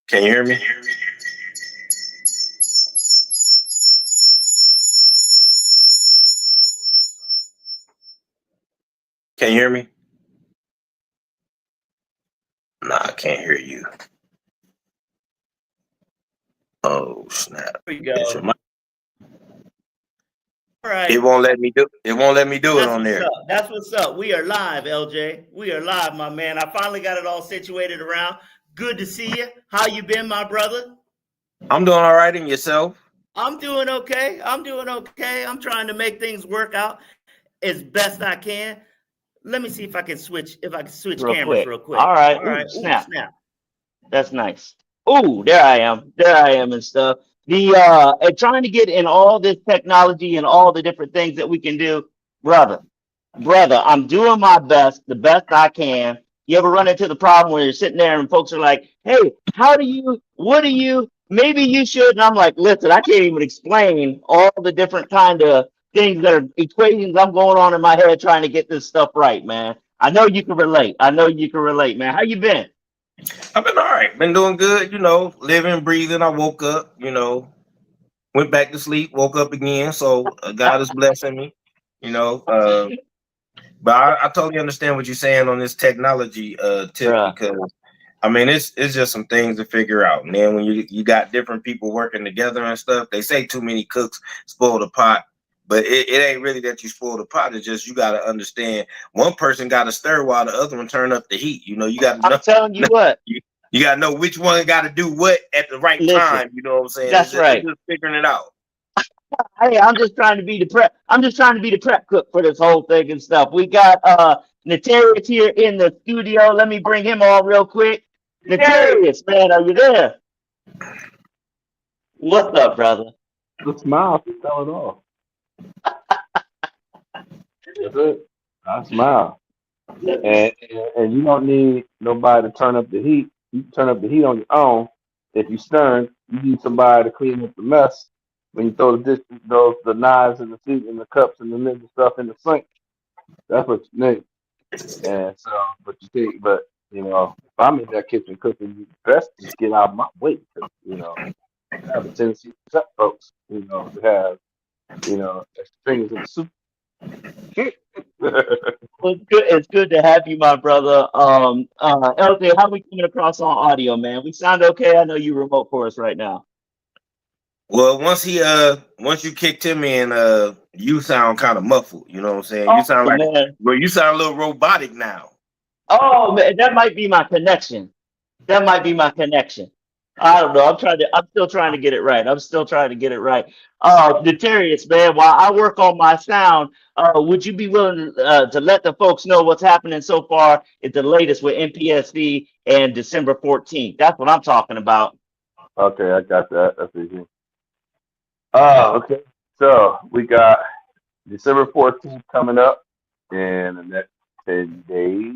Can you hear me? Can you hear me? Nah, I can't hear you. Oh snap! Here we It's your go. mic. All It right. won't let me do. It won't let me do it That's on what's there. up. That's what's up. We are live, LJ. We are live, my man. I finally got it all situated around. Good to see you. How you been, my brother? I'm doing all right, and yourself? I'm doing okay. I'm doing okay. I'm trying to make things work out as best I can. Let me see if I can switch Real cameras quick. real quick. All right. All Ooh, right. Ooh, snap. snap. That's nice. Ooh, there I am. There I am and stuff. The and trying to get in all this technology and all the different things that we can do, brother. Brother, I'm doing my best, the best I can. You ever run into the problem where you're sitting there and folks are like, "Hey, how do you? What do you? Maybe you should." And I'm like, "Listen, I can't even explain all the different kind of things that are equations I'm going on in my head trying to get this stuff right, man." I know you can relate. I know you can relate, man. How you been? I've been all right. Been doing good. Living, breathing. I woke up. Went back to sleep. Woke up again. So God is blessing me. You know. But I totally understand what you're saying on this technology tip Bruh. because I mean it's just some things to figure out. And then when you got different people working together and stuff, they say too many cooks spoil the pot. But it ain't really that you spoil the pot. It's just you got to understand one person got to stir while the other one turn up the heat. You got to I'm know telling you what. you got to know which one got to do what at the right Listen, time. You know what I'm saying? It's that's just, it's right. just figuring it out. Hey, I'm just trying to be the prep. I'm just trying to be the prep cook for this whole thing and stuff. We got Naterrius here in the studio. Let me bring him on real quick. Naterrius, man, are you there? What's up, brother? The smile to tell it all. That's it. I smile. And you don't need nobody to turn up the heat. You can turn up the heat on your own. If you stern, you need somebody to clean up the mess. When you throw the knives and the seat and the cups and the lids and stuff in the sink, that's what you need. And so, if I'm in that kitchen cooking, you best just get out of my way because I have a tendency to upset folks. To have extra fingers in the soup. Well, it's good to have you, my brother. LJ, how we coming across on audio, man? We sound okay. I know you remote for us right now. Well, once you kicked him in, you sound kind of muffled. You know what I'm saying? You Oh sound like man. you sound a little robotic now. Oh man, that might be my connection. That might be my connection. I don't know. I'm still trying to get it right. I'm still trying to get it right. Natarius, man, while I work on my sound, would you be willing to let the folks know what's happening so far at the latest with MPSC and December 14th? That's what I'm talking about. Okay, I got that. That's easy. Okay. So we got December 14th coming up in the next 10 days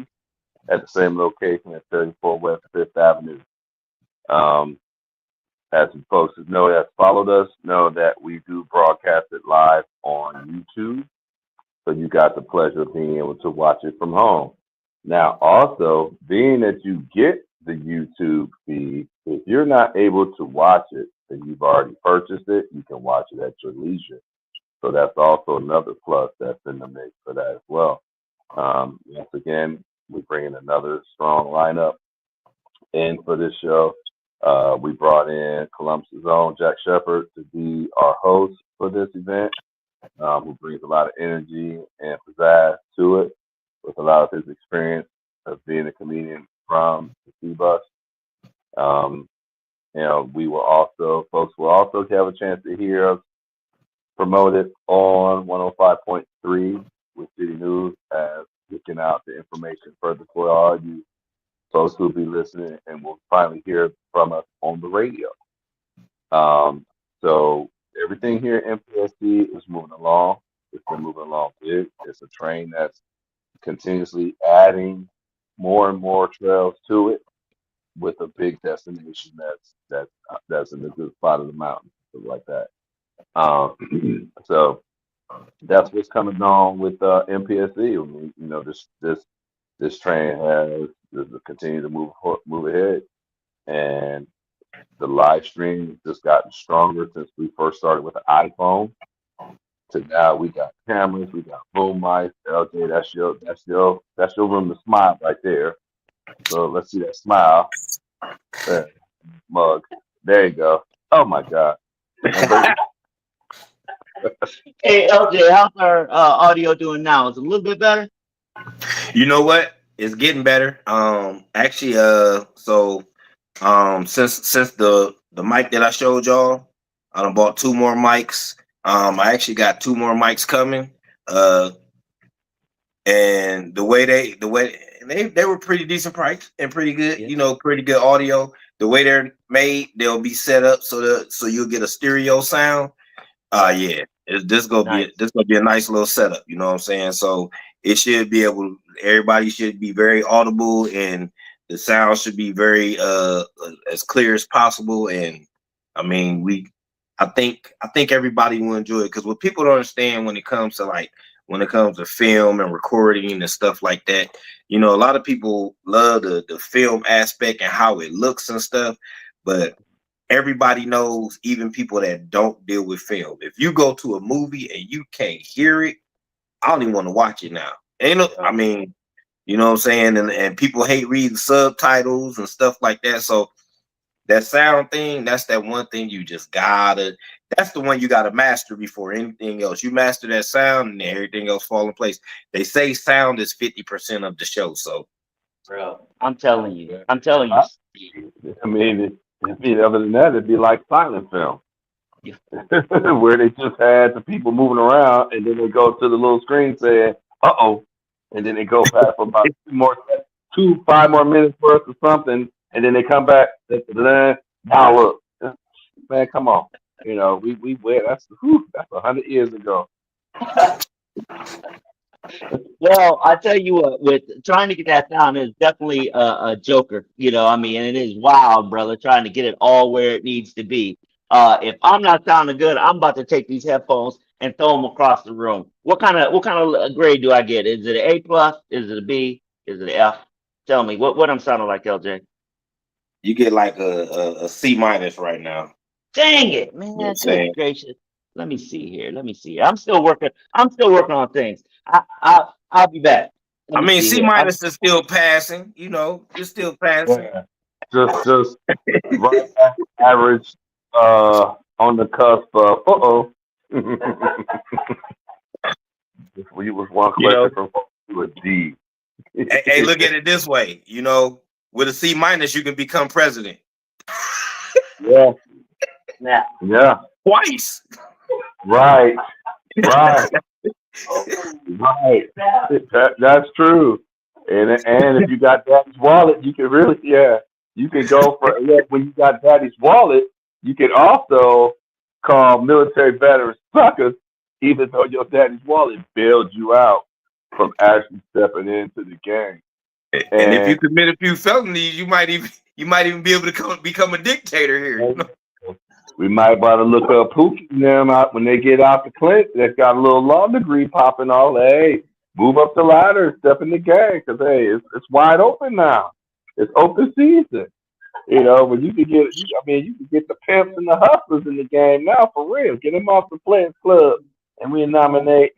at the same location at 34 West Fifth Avenue. Um, as you folks that followed us know that we do broadcast it live on YouTube. So you got the pleasure of being able to watch it from home. Now, also, being that you get the YouTube feed, if you're not able to watch it and you've already purchased it, you can watch it at your leisure. So that's also another plus that's in the mix for that as well. Once again, we bring in another strong lineup in for this show. We brought in Columbus' own Jack Shepard to be our host for this event, who brings a lot of energy and pizzazz to it with a lot of his experience of being a comedian from the C-Bus. Um, folks will also have a chance to hear us promoted on 105.3 with City News as looking out the information further for all you folks who'll be listening and will finally hear from us on the radio. So everything here at MPSC is moving along. It's been moving along big. It's a train that's continuously adding more and more trails to it with a big destination that's in a good spot of the mountain, stuff like that. So that's what's coming on with MPSC. I mean, this train has to continue to move ahead, and The live stream has just gotten stronger since we first started with the iPhone. To now we got cameras, we got boom mics. LJ, that's your room to smile right there. So let's see that smile. Mug. There you go. Oh my God. Hey, LJ, how's our audio doing now? Is it a little bit better? You know what? It's getting better. Actually, since the mic that I showed y'all, I done bought 2 more mics. I actually got 2 more mics coming. And the way they were pretty decent price and pretty good, Yeah. pretty good audio. The way they're made, they'll be set up so you'll get a stereo sound. Yeah, this gonna Nice. be a nice little setup. You know what I'm saying? So it should be everybody should be very audible, and the sound should be very as clear as possible. And I mean, I think everybody will enjoy it, because what people don't understand when it comes to film and recording and stuff like that, a lot of people love the film aspect and how it looks and stuff, but everybody knows, even people that don't deal with film, if you go to a movie and you can't hear it, I don't even want to watch it now. I mean, you know what I'm saying? And people hate reading subtitles and stuff like that. So that sound thing, that's that one thing that's the one you gotta master before anything else. You master that sound and everything else fall in place. They say sound is 50% of the show. So Bro, I'm telling you. I mean, other than that, it'd be like silent film, where they just had the people moving around, and then they go to the little screen saying, "Uh-oh," and then they go back for about 5 more minutes worth of something, and then they come back. Now look, man, come on, we that's 100 years ago. Well, I tell you what, with trying to get that sound is definitely a joker, I mean, and it is wild, brother, trying to get it all where it needs to be. If I'm not sounding good, I'm about to take these headphones and throw them across the room. What kind of grade do I get? Is it an A plus? Is it a B? Is it an F? Tell me what I'm sounding like, LJ. you get like a C minus right now. Dang it, man! Good gracious. Let me see here. I'm still working on things. I'll be back. I mean, C minus is still passing. You're still passing. Yeah. Just right average, on the cusp of we was one question from a D. Hey, look at it this way. With a C minus, you can become president. Yeah. Yeah. Twice. Right. Right. That's true. And if you got daddy's wallet, you can really, you can go for, when you got daddy's wallet, you can also call military veterans suckers, even though your daddy's wallet bailed you out from actually stepping into the game. And if you commit a few felonies, you might even be able to become a dictator here. We might want to look up Pookie and them out when they get out the clinic. That's got a little law degree popping all. Hey, move up the ladder, step in the game, because hey, it's wide open now. It's open season. When you can get the pimps and the hustlers in the game now for real. Get them off the Players Club, and we can nominate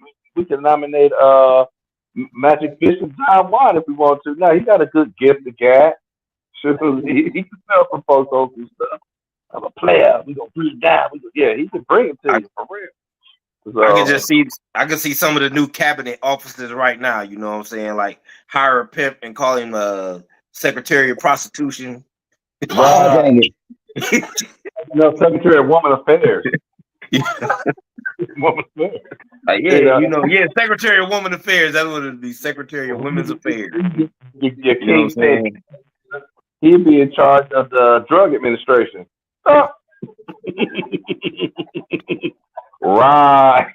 Magic Fish and John Watt if we want to. Now he got a good gift, the guy. He can sell some folks on some stuff. I'm a player. We gonna bring it down. He can bring it to you for real. So, I can see some of the new cabinet officers right now. You know what I'm saying? Like hire a pimp and call him Secretary of Prostitution. Dang it. Secretary of Women Affairs. Women Affairs. Secretary of Women Affairs. That's what it'd be. Secretary of Women's Affairs. Your king he'd be in charge of the drug administration. Oh. Right.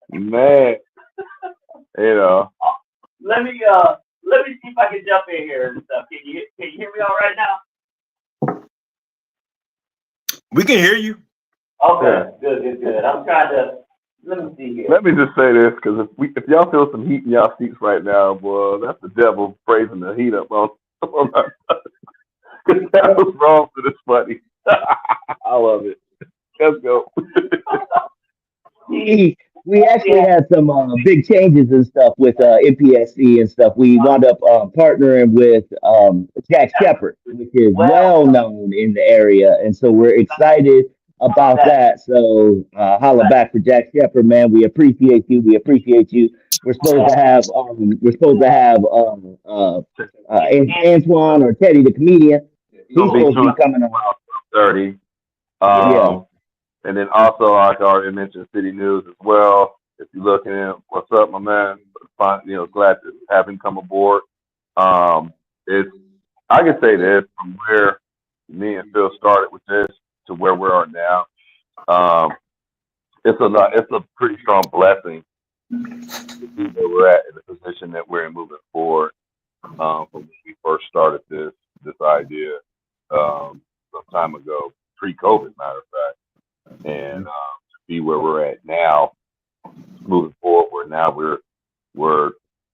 Man. Let me see if I can jump in here and stuff. Can you hear me all right now? We can hear you. Okay, good. I'm trying to. Let me see here. Let me just say this, because if y'all feel some heat in y'all seats right now, boy, that's the devil praising the heat up on That was wrong, but it's funny. I love it. Let's go. We actually had some big changes and stuff with MPSC and stuff. We wound up partnering with Jack Shepherd, which is well known in the area, and so we're excited about that. So holla back for Jack Shepherd, man. We appreciate you. We appreciate you. Antoine or Teddy the comedian. He's supposed to be coming on. 30. Yeah. And then also, like I already mentioned, City News as well. If you're looking at what's up, my man, glad to have him come aboard. It's I can say this from where me and Phil started with this to where we are now. It's a pretty strong blessing to be where we're at in the position that we're in moving forward. From when we first started this idea some time ago, pre-COVID, matter of fact. And to be where we're at now, moving forward, now we're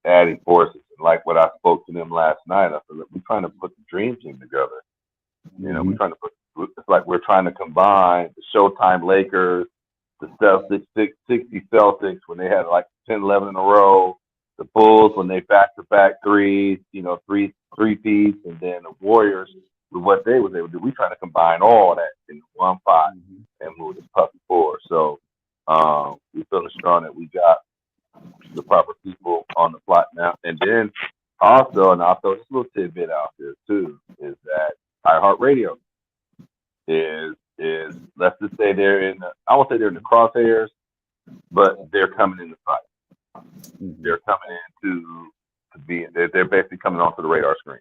adding forces. And like what I spoke to them last night, I said, we're trying to put the dream team together. We're trying to it's like we're trying to combine the Showtime Lakers, the 60 Celtics when they had like 10, 11 in a row, the Bulls when they back-to-back threes, three piece, and then the Warriors with what they was able to do. We trying to combine all that in one pot and move this puppy forward. So we feeling strong that we got the proper people on the plot now. And then also, and I'll throw this little tidbit out there too, is that iHeartRadio is let's just say I won't say they're in the crosshairs, but they're coming in the fight. They're coming in they're basically coming onto the radar screen.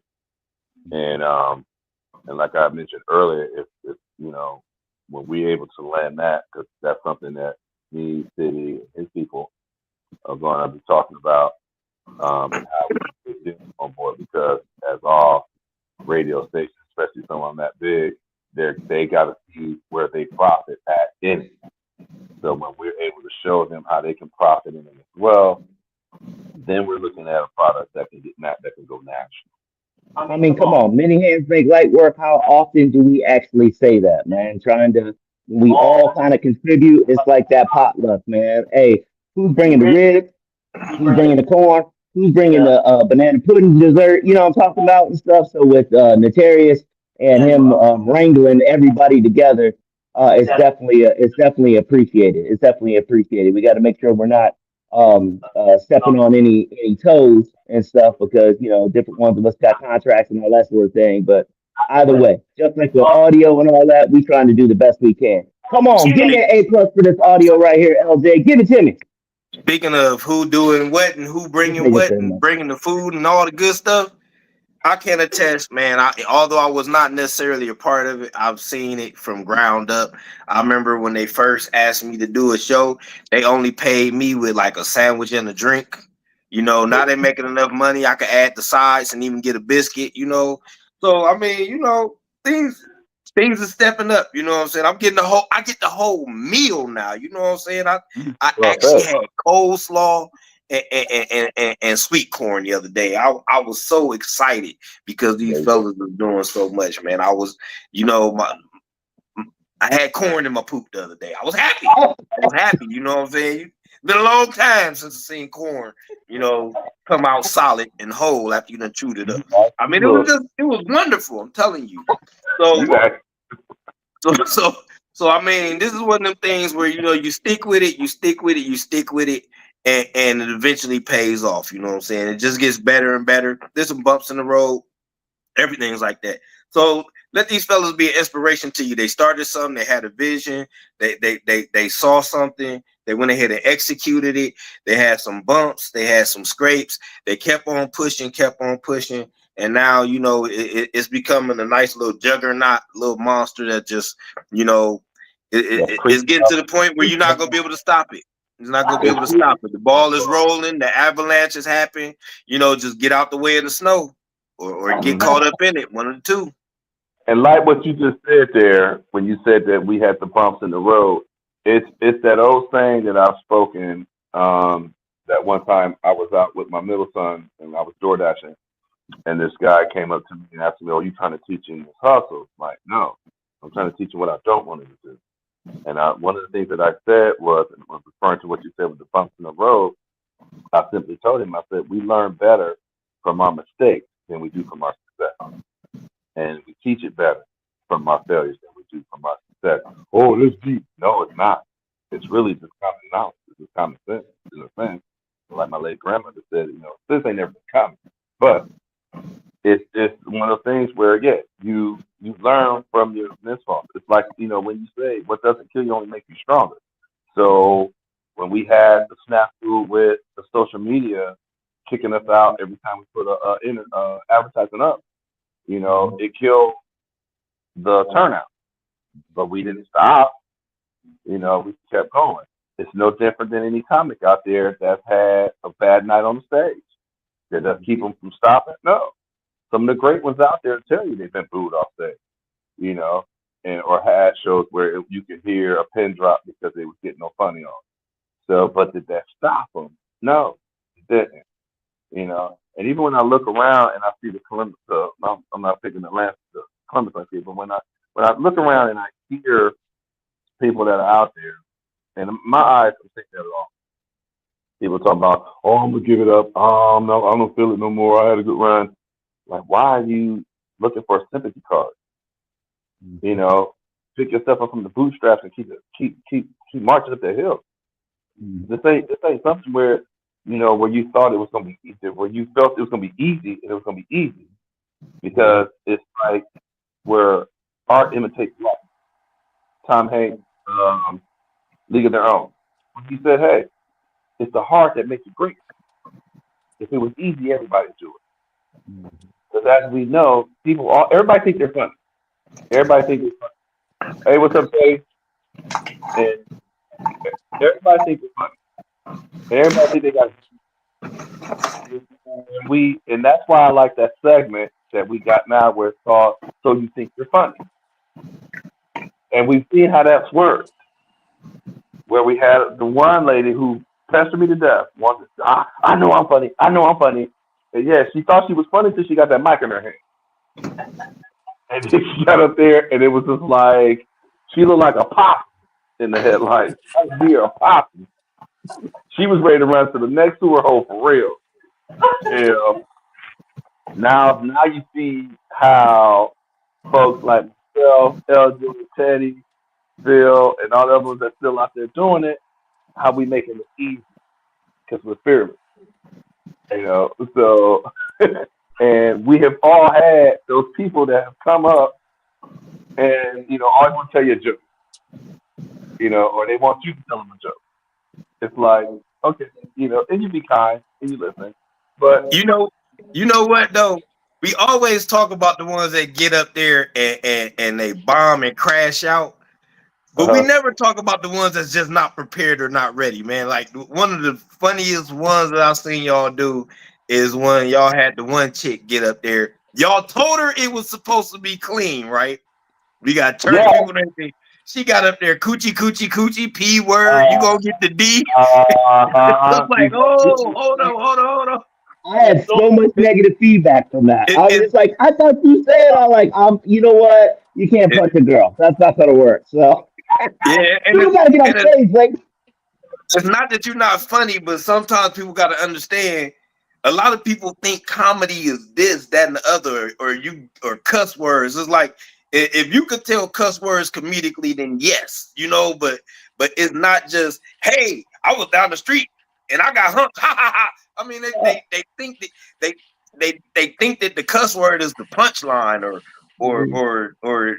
And like I mentioned earlier, if when we're able to land that, because that's something that me, City, and his people are going to be talking about, and how we get on board. Because as all radio stations, especially some of them that big, they got to see where they profit at in it. So when we're able to show them how they can profit in it as well, then we're looking at a product that can go national. I mean, come on, many hands make light work. How often do we actually say that, man? We all kind of contribute. It's like that potluck, man. Hey, who's bringing the ribs? Who's bringing the corn? Who's bringing the banana pudding dessert? You know what I'm talking about and stuff. So with Naterrius and him wrangling everybody together, it's definitely appreciated. It's definitely appreciated. We got to make sure we're not stepping on any toes and stuff, because different ones of us got contracts and all that sort of thing. But either way, just like the audio and all that, we trying to do the best we can. Come on, give me an A+ for this audio right here, LJ. Give it to me. Speaking of who doing what and who bringing what and bringing the food and all the good stuff, I can attest, man. Although I was not necessarily a part of it, I've seen it from ground up. I remember when they first asked me to do a show, they only paid me with like a sandwich and a drink. Now they're making enough money, I could add the sides and even get a biscuit. So I mean, things are stepping up. You know what I'm saying? I get the whole meal now. You know what I'm saying? I actually had coleslaw and sweet corn the other day. I was so excited because these fellas were doing so much, man. I was, I had corn in my poop the other day. I was happy. You know what I'm saying? Been a long time since I've seen corn, come out solid and whole after you done chewed it up. I mean, it was wonderful. I'm telling you. So I mean, this is one of them things where you stick with it, and it eventually pays off. You know what I'm saying? It just gets better and better. There's some bumps in the road, everything's like that. So let these fellas be an inspiration to you. They started something, they had a vision, they saw something, they went ahead and executed it. They had some bumps, they had some scrapes, they kept on pushing, and now it's becoming a nice little juggernaut, little monster that just it's getting to the point where you're not gonna be able to stop it. It's not gonna be able to stop it. The ball is rolling, the avalanche is happening. Just get out the way of the snow, or get caught up in it. One of the two. And like what you just said there, when you said that we had the bumps in the road, it's that old saying that I've spoken. That one time I was out with my middle son and I was door dashing, And this guy came up to me and asked me, "Oh, you trying to teach him this hustle?" I'm like, no, I'm trying to teach him what I don't want him to do. And one of the things that I said was, and was referring to what you said with the bumps in the road, I simply told him, I said, we learn better from our mistakes than we do from our success. And we teach it better from our failures than we do from our success. Oh, this deep. No, it's not. It's really just common knowledge. It's just common sense, in a sense. Like my late grandmother said, this ain't never been common. But it's one of those things where, yeah, you learn from your misfalls. It's like, when you say, what doesn't kill you only makes you stronger. So when we had the snafu with the social media kicking us out every time we put a advertisement up, it killed the turnout. But we didn't stop. We kept going. It's no different than any comic out there that's had a bad night on the stage. That doesn't keep them from stopping. No. Some of the great ones out there tell you they've been booed off stage, and or had shows where you could hear a pin drop because they was getting no funny on. So, but did that stop them? No, it didn't. And even when I look around and I see the Columbus, I'm not picking the Columbus like it, but when I look around and I hear people that are out there, and my eyes don't think that at all. People talk about, oh, I'm gonna give it up. No, I don't feel it no more. I had a good run. Like, why are you looking for a sympathy card? Pick yourself up from the bootstraps and keep marching up the hill. This ain't something where where you thought it was gonna be easy, where you felt it was gonna be easy, and it was gonna be easy, because it's like where art imitates life. Tom Hanks, League of Their Own. He said, "Hey, it's the heart that makes it great. If it was easy, everybody would do it." Because as we know, everybody think they're funny. Everybody think they're funny. Hey, what's up, Dave? And everybody think they're funny. And everybody think they got. And that's why I like that segment that we got now, where it's called "So You Think You're Funny," and we've seen how that's worked. Where we had the one lady who pestered me to death. I know I'm funny. I know I'm funny. And yeah, she thought she was funny until she got that mic in her hand. And she got up there, and it was just like, she looked like a pop in the headlights. I hear a pop. She was ready to run to the next sewer hole for real. Yeah. Now you see how folks like myself, LJ, Teddy, Phil, and all the other ones that's still out there doing it, how we making it easy because we're fearless. So and we have all had those people that have come up and always want to tell you a joke, or they want you to tell them a joke. It's like, okay, and you be kind and you listen, but you know what though? We always talk about the ones that get up there and they bomb and crash out. But we never talk about the ones that's just not prepared or not ready, man. Like, one of the funniest ones that I've seen y'all do is when y'all had the one chick get up there. Y'all told her it was supposed to be clean, right? We got church people that think she got up there, coochie, P word, you gonna get the D. It's like, oh, hold on. I had so much negative feedback from that. I was just like, I thought you said, you know what? You can't punch a girl. That's not gonna work. So yeah, and you gotta get on stage, like. It's not that you're not funny, but sometimes people got to understand. A lot of people think comedy is this, that, and the other, or cuss words. It's like, if you could tell cuss words comedically, then yes, but it's not just, hey, I was down the street and I got humped. Ha ha ha. I mean, they think that they think that the cuss word is the punchline, or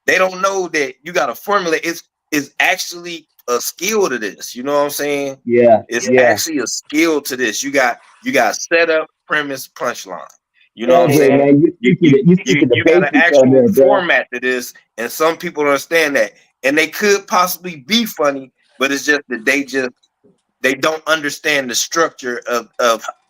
they don't know that you got to formulate. It's actually a skill to this. You know what I'm saying? Yeah. It's actually a skill to this. You got setup, premise, punchline. You know what I'm saying? Man, you got an actual format to this, and some people don't understand that. And they could possibly be funny, but it's just that they don't understand the structure of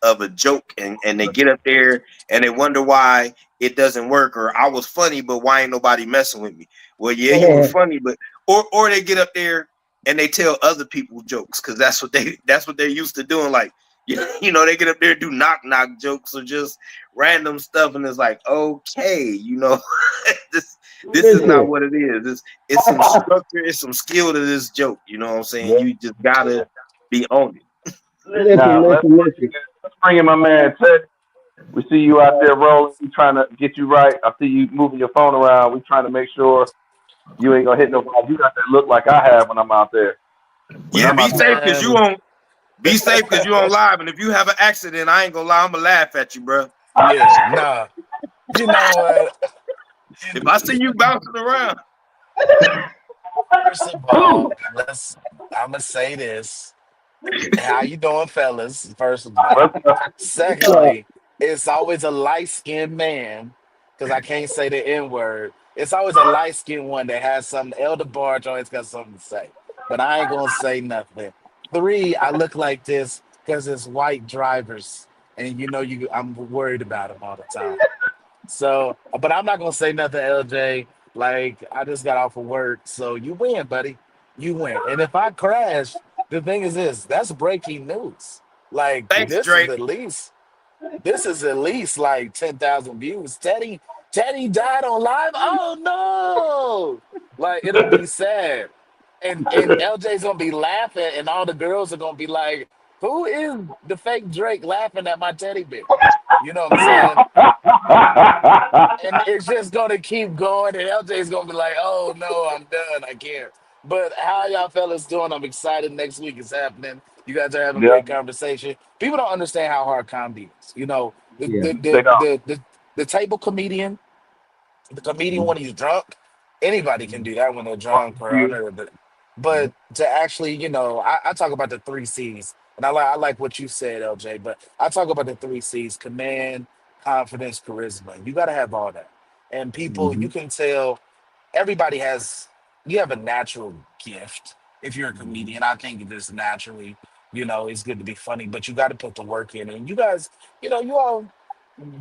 a joke, and they get up there and they wonder why it doesn't work, or I was funny, but why ain't nobody messing with me? Well, yeah, you were funny, but or they get up there and they tell other people jokes because that's what they're used to doing. Like, You know, they get up there and do knock jokes or just random stuff, and it's like, okay, you know, this is not Listen, what it is. It's some structure, it's some skill to this joke. You know what I'm saying? Yeah. You just gotta be on it. listen, Now listen, listen. let's bring in my man Ted. We see you out there rolling. We trying to get you right. I see you moving your phone around. We trying to make sure you ain't gonna hit nobody. You got that look like I have when I'm out there. When Yeah, I'm be out there. safe because you Man, on be safe because you on live, and if you have an accident, I ain't gonna lie, I'm gonna laugh at you, bro. Yeah, nah. You know what? If I see you bouncing around, First of all, I'm gonna say this. How you doing, fellas? First of all. What's up? What's up? Secondly, it's always a light-skinned man, because I can't say the N-word. It's always a light-skinned one that has something. Elder Barge always got something to say. But I ain't gonna say nothing. Three, I look like this because it's white drivers. And I'm worried about them all the time. So, but I'm not gonna say nothing, LJ. Like I just got off of work, so you win, buddy. You win. And if I crash, the thing is this: that's breaking news. Like thanks, Drake. this is at least like 10,000 views. Teddy died on live. Oh no! Like it'll be sad, and LJ's gonna be laughing, and all the girls are gonna be like, "Who is the fake Drake laughing at my teddy bear?" You know what I'm saying? And it's just gonna keep going, and LJ's gonna be like, "Oh no, I'm done. I can't." But how y'all fellas doing? I'm excited. Next week is happening. You guys are having Yeah, great conversation. People don't understand how hard comedy is. The Yeah. the they the don't. the, the, the table comedian, the comedian when he's drunk, anybody can do that when they're drunk or under. But to actually, I talk about the three C's, and I like what you said, LJ. But I talk about the three C's: command, confidence, charisma. You got to have all that. And people, Mm-hmm. you can tell everybody has. You have a natural gift. If you're a comedian, I think it just naturally, it's good to be funny. But you got to put the work in. And you guys, you all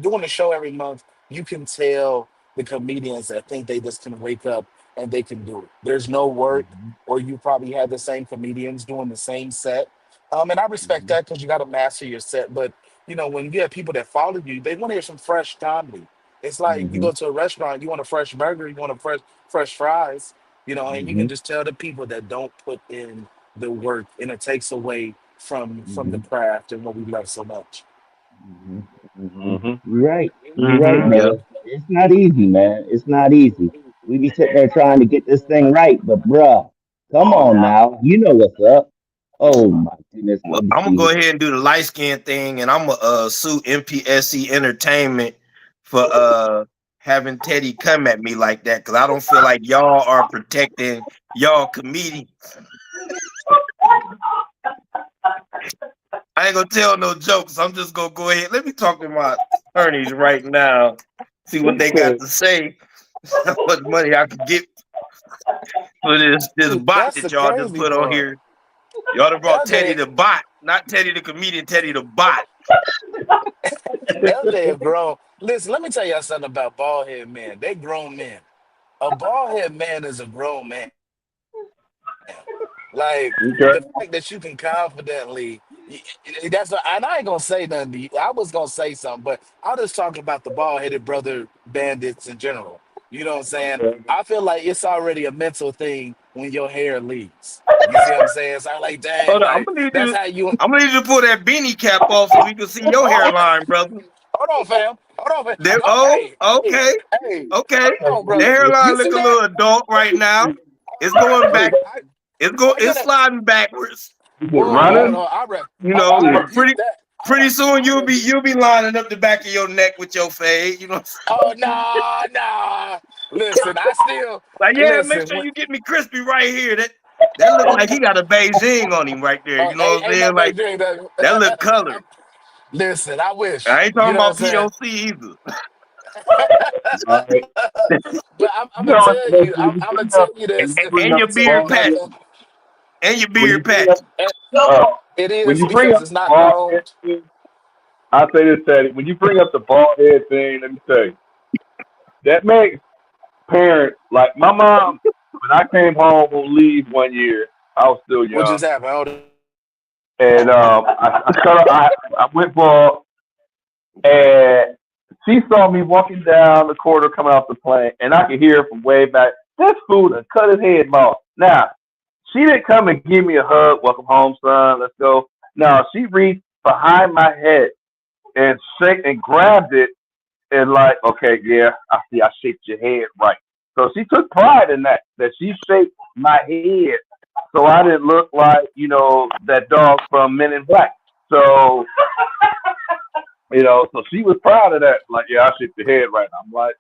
doing the show every month. You can tell the comedians that think they just can wake up and they can do it. There's no work, or you probably had the same comedians doing the same set. And I respect that because you got to master your set. But when you have people that follow you, they want to hear some fresh comedy. It's like you Mm-hmm. go to a restaurant, you want a fresh burger, you want a fresh fries, and you Mm-hmm. can just tell the people that don't put in the work, and it takes away from the Mm-hmm. craft and what we love so much. Mm-hmm. Mm-hmm. Mm-hmm. You're right. You're right, Mm-hmm. Yeah. brother. It's not easy, man. It's not easy. We be sitting there trying to get this thing right, but bruh, come on now. You know what's up. Oh my goodness. Well, Let me I'm gonna go see. ahead and do the light skin thing, and I'm gonna sue MPSC Entertainment for having Teddy come at me like that because I don't feel like y'all are protecting y'all comedians. I ain't gonna tell no jokes. I'm just gonna go ahead. Let me talk to my attorneys right now, see what they got to say, how much money I could get for this See, bot that's that the y'all just crazy put on part. here. Y'all done brought Teddy LJ, the bot, not Teddy the comedian, Teddy the bot. LJ have grown. Listen, let me tell y'all something about bald head men. They grown men. A bald head man is a grown man. Like Okay. the fact that you can confidently, that's and I ain't gonna say nothing to you. I was gonna say something, but I'll just talk about the bald headed brother bandits in general. You know what I'm saying? I feel like it's already a mental thing when your hair leaves. You see what I'm saying? So I'm like, dang, Hold on, like that's how you. I'm gonna need you to pull that beanie cap off so we can see your Oh, hairline, brother. hold on, fam. Hold on, fam. There, Oh, hey, hey, okay, hey. okay. Hold on, The brother. You hairline look see a that? little adult right now. It's going Hey, back. I It's gotta. sliding backwards. You get Whoa, hold running? on. You Hold on, know, I rebuke pretty that. pretty soon I you'll be lining up the back of your neck with your fade. You know, Oh no, no. Listen, I still like yeah, make listen. sure you get me crispy right here. That look like he got a Beijing on him right there. You know what I'm Ain't no saying? Like Beijing. that look colored. Listen, I wish. I ain't You talking know about what I'm POC either. All right. saying? But I'm You gonna know what tell I'm you. saying? When I'm you gonna bring tell up, you when this. you bring And up your the beard To bald patch. head, nothing. And your when beard you bring patch. up, It when is you bring because up it's the not bald grown. head thing, I'll say this, Teddy. When you bring up the bald head thing, let me tell you, that makes parents like my mom. When I came home on leave one year, I was still What young. just happened? Hold on. and I went bald, and she saw me walking down the corridor coming off the plane, and I could hear her from way back. This fool done cut his head bald. Now, she didn't come and give me a hug. Welcome home, son. Let's go. No, she reached behind my head and grabbed it and like, okay, yeah, I see. I shaped your head right. So she took pride in that she shaped my head so I didn't look like that dog from Men in Black. So so she was proud of that. Like, yeah, I shaped your head right. I'm like,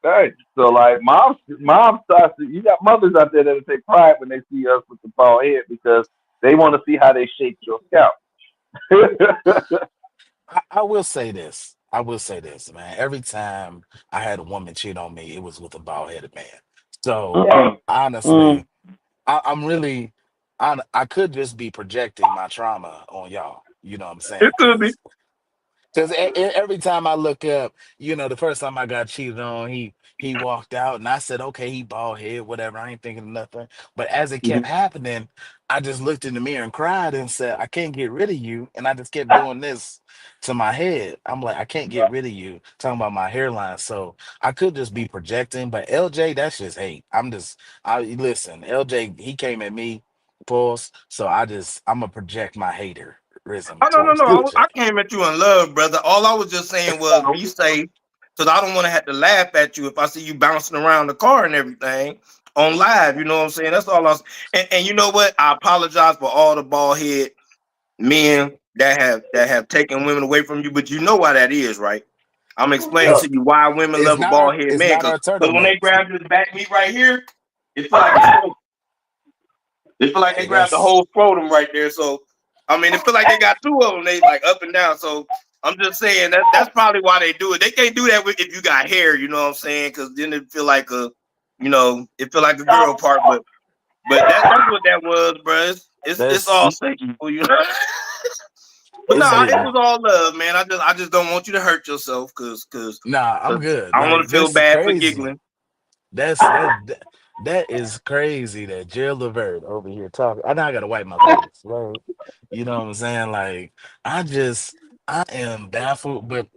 hey. So like, mom starts. You got mothers out there that take pride when they see us with the bald head because they want to see how they shape your scalp. I will say this. I will say this, man. Every time I had a woman cheat on me, it was with a bald headed man. So Mm. honestly, I'm really, I could just be projecting my trauma on y'all. You know what I'm saying? It could be. Because every time I look up, the first time I got cheated on, he walked out, and I said, "Okay, he bald head, whatever." I ain't thinking of nothing. But as it kept happening, I just looked in the mirror and cried and said, "I can't get rid of you." And I just kept doing this to my head. I'm like, "I can't get rid of you." Talking about my hairline, so I could just be projecting. But LJ, that's just hate. I listen. LJ, he came at me, pause. So I'm gonna project my haterism Oh no, no, towards no. LJ. I came at you in love, brother. All I was just saying was be safe, because I don't want to have to laugh at you if I see you bouncing around the car and everything on live. You know what I'm saying? That's all I was. And you know what? I apologize for all the bald head men that have taken women away from you, but you know why that is, right? I'm explaining It's to you why women it's love a not our bald head it's man, not because our when they turtlenecks. grab this back meat right here, it feel like they Hey, grab the that's whole scrotum right there. So I mean, it feel like they got two of them. They like up and down. So I'm just saying that's probably why they do it. They can't do that if you got hair. You know what I'm saying? Because then it feel like it feel like a girl part. But that's what that was, bro. It's that's all sexual, you know. But it's nah, it good. was all love, man. I just don't want you to hurt yourself, Nah, I'm cause good. I don't want Like to feel this is bad for crazy. giggling. That is crazy that Jill Levert over here talking. I know I gotta wipe my face, right? You know what I'm saying? Like I just I am baffled, but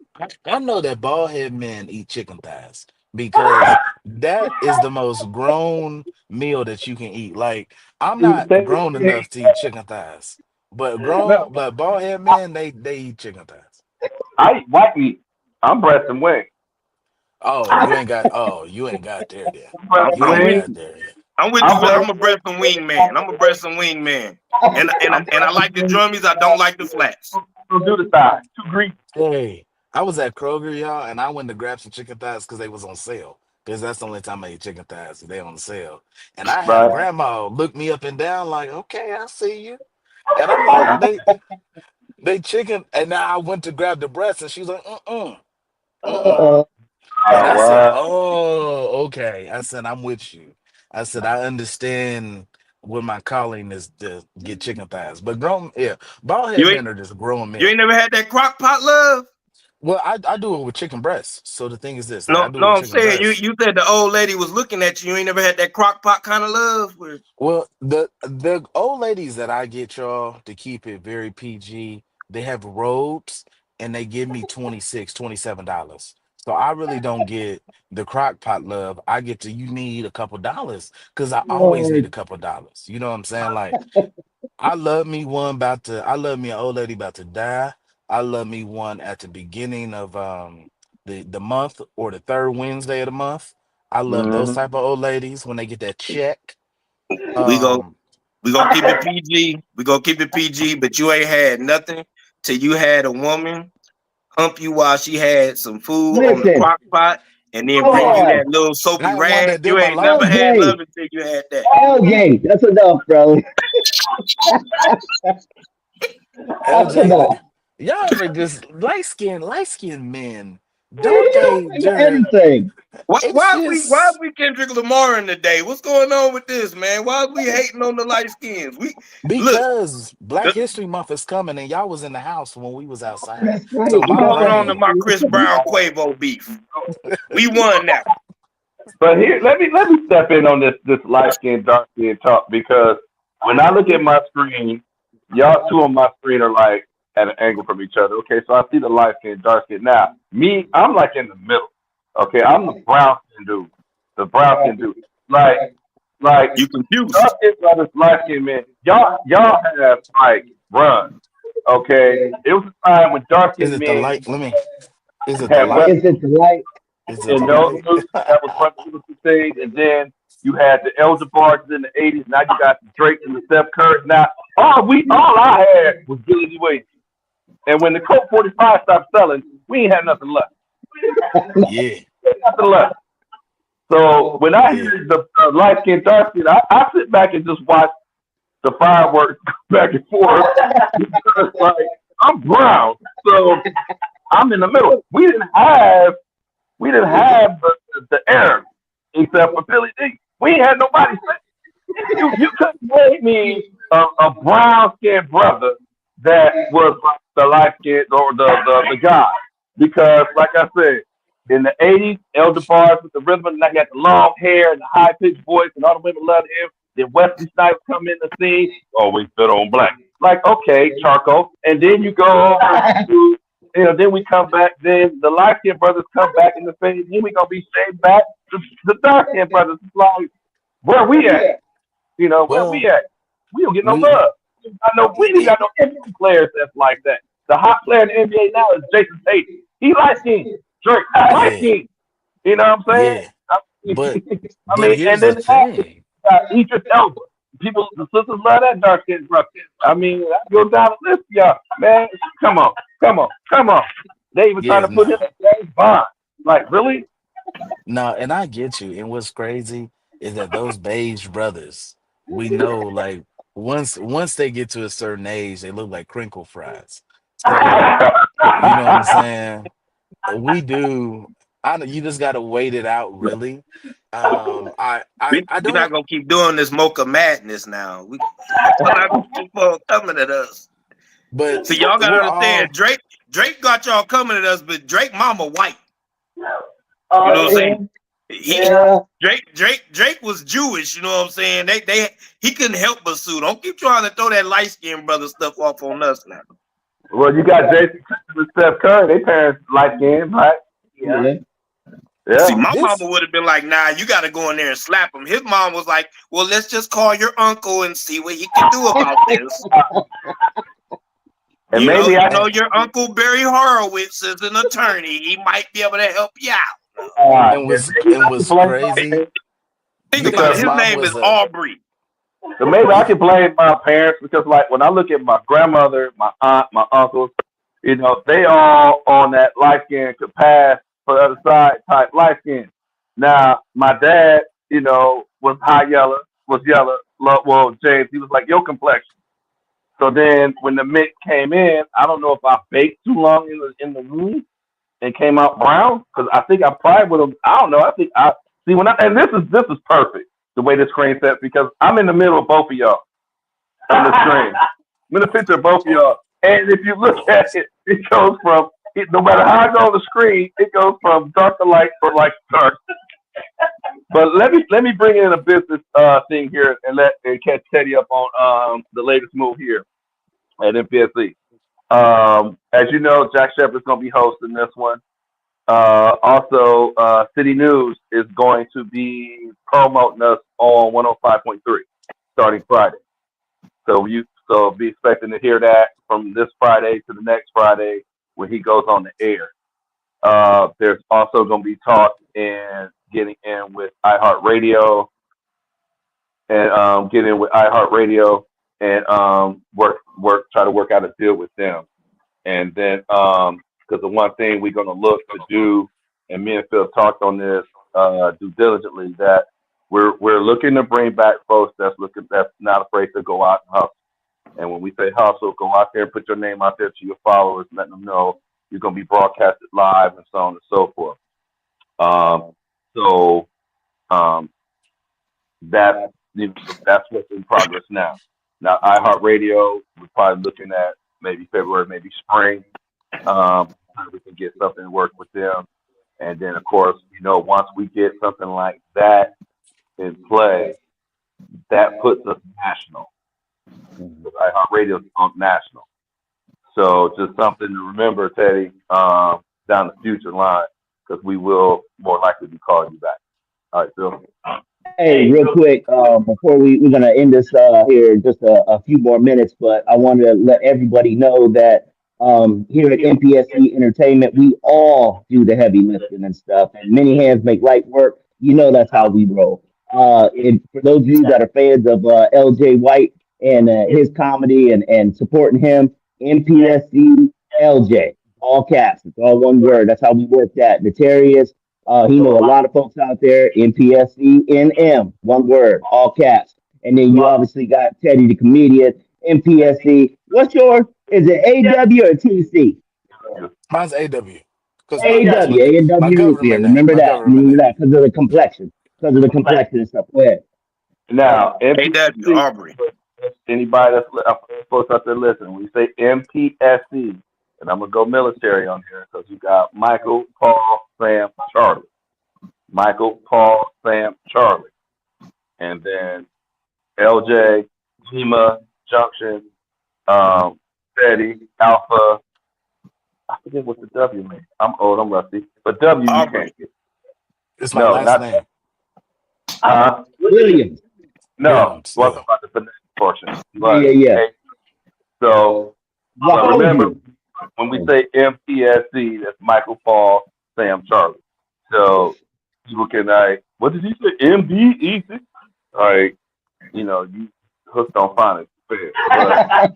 I know that bald head men eat chicken thighs because that is the most grown meal that you can eat. Like I'm not grown enough to eat chicken thighs, but bald head men they eat chicken thighs. I eat white meat. I'm breast and wing. You ain't got there yet. I'm, You I'm ain't with got there yet. I'm with you. I'm breast I'm a breast and wing man. I'm a breast and wing man. And I like the drummies. I don't like the flats. don't do the side. Too greasy. Hey, I was at Kroger, y'all, and I went to grab some chicken thighs because they was on sale. Because that's the only time I eat chicken thighs. They on sale. And I had Right. grandma look me up and down like, okay, I see you. And I'm like, they chicken. And now I went to grab the breast, and she's like, mm-mm. And I said, What? oh, okay. I said, I'm with you. I said, I understand what my calling is to get chicken thighs. But bald head You ain't men are just grown you men. ain't never had that crock pot love? Well, I do it with chicken breasts. So the thing is this, like I No, do no. it with I'm chicken saying you breasts. you said the old lady was looking at you. You ain't never had that crock pot kind of love. Well, the old ladies that I get y'all to keep it very PG, they have robes and they give me 27 dollars. So I really don't get the crock pot love. I get to you need a couple dollars because I always need a couple dollars. You know what I'm saying? Like I love me an old lady about to die. I love me one at the beginning of the month or the third Wednesday of the month. I love those Mm-hmm. type of old ladies when they get that check. We go Um we gonna keep it PG. We gonna keep it PG. But you ain't had nothing till you had a woman hump you while she had some food on the Listen, crock pot, and then come bring you hey, that on. little soapy I ain't one rag. that You did my ain't never laundry. had LJ, love until you had that. LJ, that's enough, bro. That's LJ, enough. y'all ever just light skinned men, You don't they don't like just anything. Why, it's why is just we Kendrick Lamar in the day? What's going on with this, man? Why is we hating on the light skins? We look. because Black History Month is coming and y'all was in the house when we was outside. That's right. So I'm my That's holding right. on to brain, my Chris Brown Quavo beef. We won that. But here, let me step in on this light skin, dark skin talk because when I look at my screen, y'all two on my screen are like at an angle from each other. Okay, so I see the light skin, dark skin. Now, me, I'm like in the middle. Okay, I'm the brown skin dude. The brown skin dude. Like You confused. dark skin brothers, light skin men. Y'all have like run. Okay, it was a time when dark Is skin it the men light? Let me. Is it the had light? weapons Is it the light? Is it the and those light? groups that was running the things, and then you had the Elder Bards in the '80s. Now you got the Drake and the Steph Curry. Now all I had was Billy D. Wade. And when the Colt 45 stopped selling, we ain't had nothing left. Yeah, Nothing left. So when I yeah. hear the light skin, dark skin, I sit back and just watch the fireworks go back and forth. Because, like, I'm brown, so I'm in the middle. We didn't have the air except for Billy D. We ain't had nobody. You couldn't make me a brown skinned brother that was like the light skinned or the guy. Because like I said, in the '80s, Elder Bars with the rhythm, and he had the long hair and the high pitched voice, and all the women loved him. Then Wesley Snipes come in the scene, always fit on black. Like, okay, charcoal. And then you go over to, then we come back, then the light skinned brothers come back in the face, then we gonna be shaved back. The dark skinned brothers is like, where we at? Where we Well, at? We don't get no we love. We ain't it, got no NBA players that's like that. The hot player in the NBA now is Jason Tatum. He light skinned. Drake, light yeah, skinned. You know what I'm saying? yeah. But I but mean, and here's the then thing. Idris Elba. People, the sisters love that dark skinned brother. I mean, I go down the list, y'all. Man, come on, come on, come on. They even trying Yeah, to put him no, in James Bond. Like, really? no, and I get you. And what's crazy is that those beige brothers, we know, like once they get to a certain age, they look like crinkle fries. So you know what I'm saying? We do. I know you just got to wait it out, really. I We're not don't. gonna keep doing this mocha madness now. We're not gonna keep on coming at us. But So y'all gotta we're understand, all. Drake got y'all coming at us, but Drake mama white. You know what I'm Yeah, saying? He yeah. Drake was Jewish. You know what I'm saying? He couldn't help but sue. Don't keep trying to throw that light skinned brother stuff off on us now. Well, you got Jason and Steph Curry. They parents light skinned, right? Yeah. See, Yeah. my This mama would have been like, "Nah, you got to go in there and slap him." His mom was like, "Well, let's just call your uncle and see what he can do about this." And You know, maybe you I know, your uncle Barry Horowitz is an attorney. He might be able to help you out. and and was maybe and I can was blame my crazy parents Think about it. because because His mom name is was a. Aubrey. so maybe I can blame my parents because like when I look at my grandmother, my aunt, my uncles, they all on that light skin could pass for the other side type light skin. Now my dad, was high yellow, was yellow. Well, James, he was like your complexion. So then when the mix came in, I don't know if I baked too long in the room and came out brown because I think I probably would have. I don't know. I think I see when I and this is perfect the way the screen set because I'm in the middle of both of y'all on the screen. I'm in the picture of both of y'all, and if you look at it, it goes from no matter how I go on the screen, it goes from dark to light or light to dark. But let me bring in a business thing here and catch Teddy up on the latest move here at MPSC. As you know, Jack Shepard's going to be hosting this one. Also, City News is going to be promoting us on 105.3 starting Friday. So be expecting to hear that from this Friday to the next Friday when he goes on the air. There's also going to be talk and getting in with iHeartRadio and get in with iHeartRadio and try to work out a deal with them. And then because the one thing we're gonna look to do, and me and Phil talked on this due diligently, that we're looking to bring back folks that's not afraid to go out and hustle. And when we say hustle, go out there and put your name out there to your followers, letting them know you're gonna be broadcasted live and so on and so forth. So that that's what's in progress now. Now iHeartRadio, we're probably looking at maybe February, maybe spring. We can get something to work with them, and then of course, once we get something like that in play, that puts us national. iHeartRadio is on national. So just something to remember, Teddy, down the future line, because we will more likely be calling you back. All right, Phil. Hey, real quick, before we're gonna end this here in just a few more minutes, but I wanted to let everybody know that here at MPSC Entertainment, we all do the heavy lifting and stuff, and many hands make light work. You know that's how we roll. And for those of you that are fans of LJ White and his comedy and supporting him, MPSC LJ, all caps, it's all one word. That's how we work that. Naterrius. He know a lot of folks out there. MPSC NM, one word, all caps. And then you obviously got Teddy the comedian. MPSC. What's yours? Is it AW or TC? Mine's AW. Because AW, that's my AW root beer. government name. Remember My that. government Remember name. that because of the complexion. Because of the complexion and stuff. Go ahead. Now, AW Aubrey. anybody that's folks out there listening, when you say MPSC, and I'm gonna go military on here because you got Michael, Paul, Sam, Charlie. Michael, Paul, Sam, Charlie, and then LJ, Lima, Junction, Teddy, Alpha. I forget what the W means. I'm old. I'm rusty. But W you Aubrey. can't get. It's my No, last not name. Williams. No. Williams, What yeah. about the phonetic portion? Yeah. Okay, so remember, when we say MPSC, that's Michael, Paul, Sam, Charlie. So people can what did he say? MDEC? All right, you hooked on phonics. But,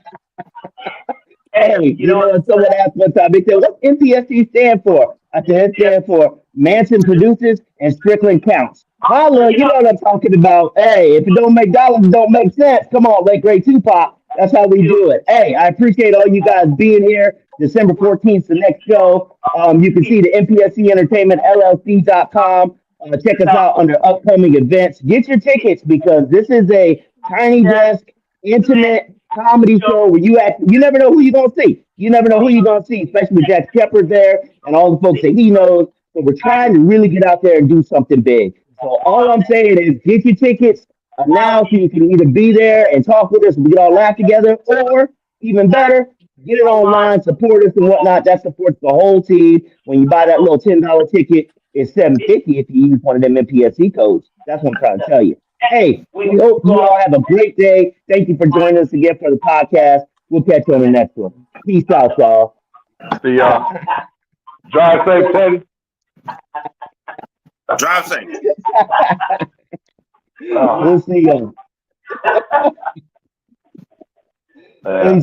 Hey, you know what? Someone asked one time, they said, what's MPSC stand for? I said, it stands for Manson Produces and Strickland Counts. Holla, you know what I'm talking about. Hey, if it don't make dollars, it don't make sense. Come on, late great Tupac. That's how we do it. Hey, I appreciate all you guys being here. December 14th, the next show. You can see the MPSC Entertainment LLC.com. Check us out under upcoming events. Get your tickets because this is a tiny desk, intimate comedy show where you never know who you're gonna see. You never know who you're gonna see, especially with Jack Shepard there and all the folks that he knows. So we're trying to really get out there and do something big. So all I'm saying is get your tickets now so you can either be there and talk with us and we can all laugh together, or even better, get it online, support us and whatnot. That supports the whole team. When you buy that little $10 ticket, it's $7.50 if you use one of them MPSC codes. That's what I'm trying to tell you. Hey, we hope you all have a great day. Thank you for joining us again for the podcast. We'll catch you on the next one. Peace out, y'all. see y'all. Drive safe, Teddy. Drive safe. We'll see you. Yeah.